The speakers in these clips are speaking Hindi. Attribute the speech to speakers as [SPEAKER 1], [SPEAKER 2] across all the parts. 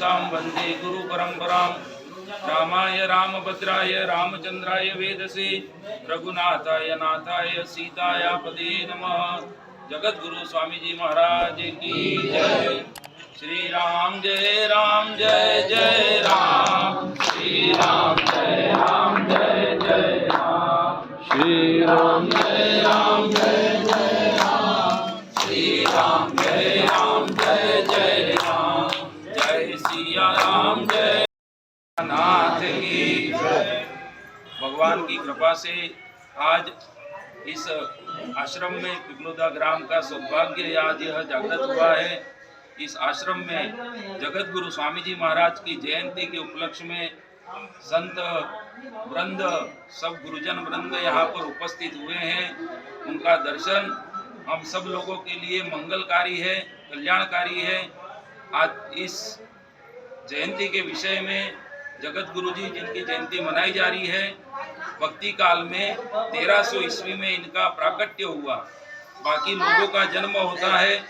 [SPEAKER 1] शान्तां वन्दे गुरुपरम्परां। रामाय रामभद्राय रामचन्द्राय वेदसे रघुनाथाय नाथाय सीताय पदे नमः। जगत गुरु स्वामी जी महाराज की जय। श्री राम जय जय राम। श्री राम जय जय राम। श्री राम जय राम। श्री राम जय राम। जय सिया राम जय नाथ की जय। भगवान की कृपा से आज इस आश्रम में पिपलोदा ग्राम का सौभाग्य आज यह जागृत हुआ है। इस आश्रम में जगत गुरु स्वामी जी महाराज की जयंती के उपलक्ष्य में संत वृंद सब गुरुजन वृंद यहाँ पर उपस्थित हुए हैं। उनका दर्शन हम सब लोगों के लिए मंगलकारी है, कल्याणकारी है। आज इस जयंती के विषय में जगत गुरु जी जिनकी जयंती मनाई जा रही है, भक्ति काल में 1300 ईस्वी में इनका प्राकट्य हुआ। बाकी लोगों का जन्म होता है,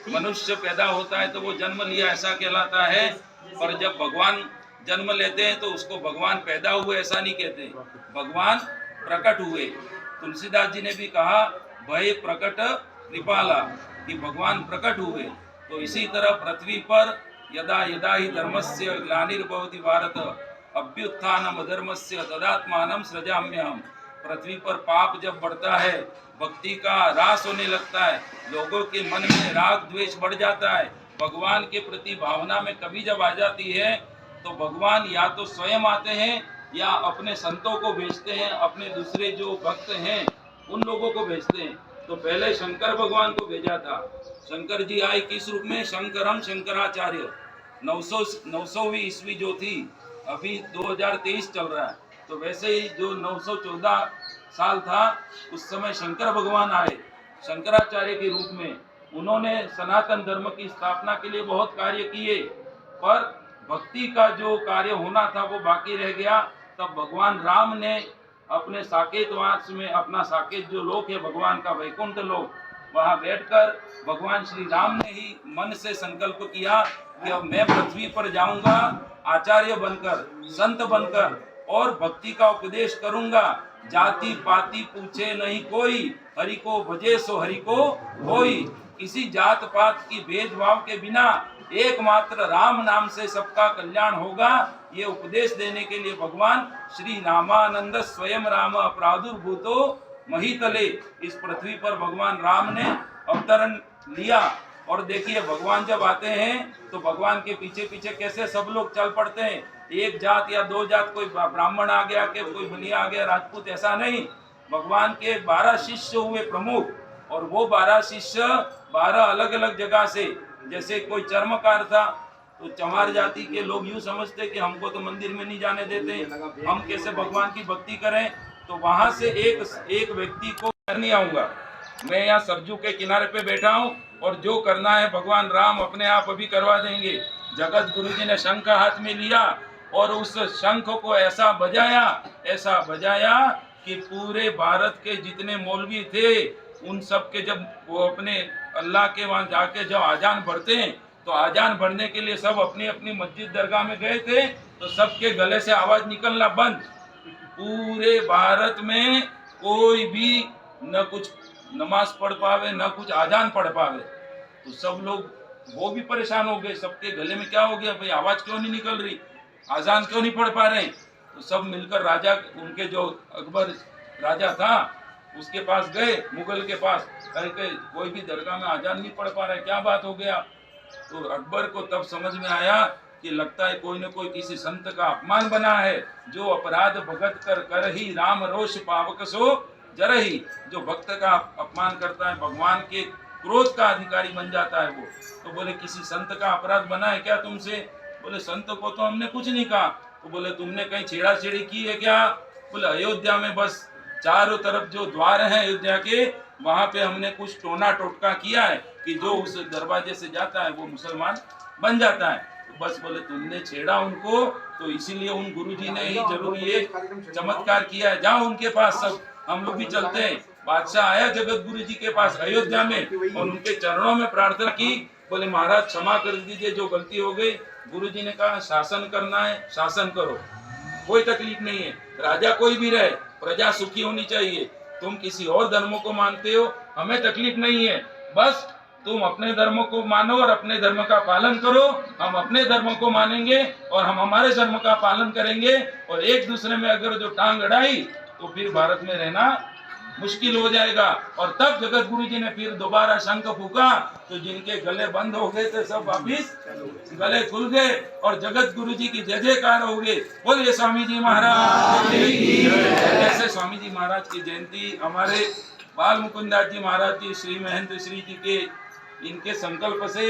[SPEAKER 1] मनुष्य पैदा होता है तो वो जन्म लिया ऐसा कहलाता है, पर जब भगवान जन्म लेते हैं तो उसको भगवान पैदा हुए ऐसा नहीं कहते, भगवान प्रकट हुए। तुलसीदास जी ने भी कहा भय प्रकट कृपाला, कि भगवान प्रकट हुए। तो इसी तरह पृथ्वी पर यदा यदा ही धर्मस्य ग्लानिर्भवति भारत अभ्युत्थानम अधर्मस्य तदात्मानं सृजाम्यहम्। पृथ्वी पर पाप जब बढ़ता है, भक्ति का ह्रास होने लगता है, लोगों के मन में राग द्वेष बढ़ जाता है, भगवान के प्रति भावना में कभी जब आ जाती है तो भगवान या तो स्वयं आते हैं या अपने संतों को भेजते हैं, अपने दूसरे जो भक्त हैं उन लोगों को भेजते हैं। तो पहले शंकर भगवान को भेजा था। शंकर जी आए किस रूप में? शंकरम शंकराचार्य। 900वीं ईस्वी जो थी, अभी 2023 चल रहा है, तो वैसे ही जो 914 साल था उस समय शंकर भगवान आए शंकराचार्य के रूप में। उन्होंने सनातन धर्म की स्थापना के लिए बहुत कार्य किए, पर भक्ति का जो कार्य होना था वो बाकी रह गया। तब भगवान राम ने अपने साकेतवास में, अपना साकेत जो लोक है भगवान का वैकुंठ लोक, वहां बैठकर भगवान श्री राम ने ही मन से संकल्प किया कि अब मैं पृथ्वी पर जाऊंगा आचार्य बनकर, संत बनकर, और भक्ति का उपदेश करूंगा। जाति पाति पूछे नहीं कोई, हरि को भजे सो हरि को होई। किसी जात पात की भेदभाव के बिना एकमात्र राम नाम से सबका कल्याण होगा, ये उपदेश देने के लिए भगवान श्री रामानंद स्वयं राम प्रादुर्भूतो महीतले, इस पृथ्वी पर भगवान राम ने अवतरण लिया। और देखिए भगवान जब आते हैं तो भगवान के पीछे पीछे कैसे सब लोग चल पड़ते हैं। एक जात या दो जात, कोई ब्राह्मण आ गया कि कोई बनिया आ गया, राजपूत, ऐसा नहीं। भगवान के 12 शिष्य हुए प्रमुख, और वो 12 शिष्य 12 अलग अलग जगह से, जैसे कोई चर्मकार था तो चमार जाति के लोग यूं समझते कि हमको तो मंदिर में नहीं जाने देते, हम कैसे भगवान की भक्ति करें। तो वहां से एक व्यक्ति को नहीं आऊंगा, मैं यहाँ सरजू के किनारे पे बैठा हूँ और जो करना है भगवान राम अपने आप अभी करवा देंगे। जगत गुरु जी ने शंख हाथ में लिया और उस शंख को ऐसा बजाया कि पूरे भारत के जितने मौलवी थे उन सब के, जब वो अपने अल्लाह के वहां जाके जब आजान भरते हैं तो आजान भरने के लिए सब अपनी अपनी मस्जिद दरगाह में गए थे, तो सबके गले से आवाज निकलना बंद। पूरे भारत में कोई भी न कुछ नमाज पढ़ पावे न कुछ आजान पढ़ पावे। तो सब लोग वो भी परेशान हो गए, सबके गले में क्या हो गया भाई, आवाज क्यों नहीं निकल रही, आजान क्यों नहीं पढ़ पा रहे। तो सब मिलकर राजा, उनके जो अकबर राजा था उसके पास गए, मुगल के पास, करके कोई भी दरगाह में आजान नहीं पढ़ पा रहा है, क्या बात हो गया। तो अकबर को तब समझ में आया कि लगता है कोई न कोई किसी संत का अपमान बना है। जो अपराध भगत कर ही राम रोष पावक सो जरही, जो भक्त का अपमान करता है भगवान के क्रोध का अधिकारी बन जाता है वो। तो बोले किसी संत का अपराध बना है क्या तुमसे? बोले संत को तो हमने कुछ नहीं कहा। तो बोले तुमने कहीं छेड़ाछेड़ी की है क्या? बोले अयोध्या में बस चारों तरफ जो द्वार हैं अयोध्या के, वहां पे हमने कुछ टोना टोटका किया है कि जो उस दरवाजे से जाता है वो मुसलमान बन जाता है। तो बस बोले तुमने छेड़ा उनको, तो इसीलिए उन गुरुजी ने ही जरूर ये चमत्कार किया है, जाओ उनके पास, सब हम लोग भी चलते हैं। बादशाह आया जगत गुरु जी के पास अयोध्या में और उनके चरणों में प्रार्थना की, बोले महाराज क्षमा कर दीजिए जो गलती हो गई। गुरु जी ने कहा शासन करना है शासन करो, कोई तकलीफ नहीं है, राजा कोई भी रहे, प्रजा सुखी होनी चाहिए। तुम किसी और धर्मों को मानते हो, हमें तकलीफ नहीं है, बस तुम अपने धर्म को मानो और अपने धर्म का पालन करो, हम अपने धर्म को मानेंगे और हम हमारे धर्म का पालन करेंगे। और एक दूसरे में अगर जो टांग अड़ाई तो फिर भारत में रहना मुश्किल हो जाएगा। और तब जगत गुरु जी ने फिर दोबारा शंख फूका तो जिनके गले बंद हो गए थे सब वापिस गले खुल गए और जगत गुरु जी की जय जयकार हो गए। बोलिए स्वामी जी महाराज। ऐसे स्वामी जी महाराज की जयंती हमारे बाल मुकुंदास जी महाराज जी, श्री महेंद्र श्री जी के इनके संकल्प से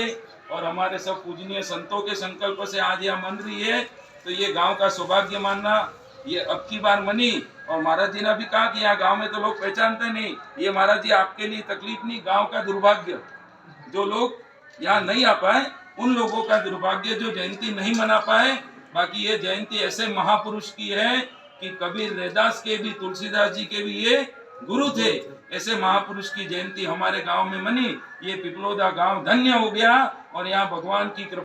[SPEAKER 1] और हमारे सब पूजनीय संतों के संकल्प से आज यह मन रही है। तो ये गांव का सौभाग्य मानना, ये अब की बार मनी। और महाराज जी ने भी कहा कि यहाँ गांव में तो लोग पहचानते नहीं, ये महाराज जी आपके लिए तकलीफ नहीं, गांव का दुर्भाग्य। जो लोग यहाँ नहीं आ पाए उन लोगों का दुर्भाग्य जो जयंती नहीं मना पाए। बाकी ये जयंती ऐसे महापुरुष की है कि कबीर रैदास के भी, तुलसीदास जी के भी ये गुरु थे। ऐसे महापुरुष की जयंती हमारे गांव में मनी, ये पिपलोदा गांव धन्य हो गया और यहाँ भगवान की कृपा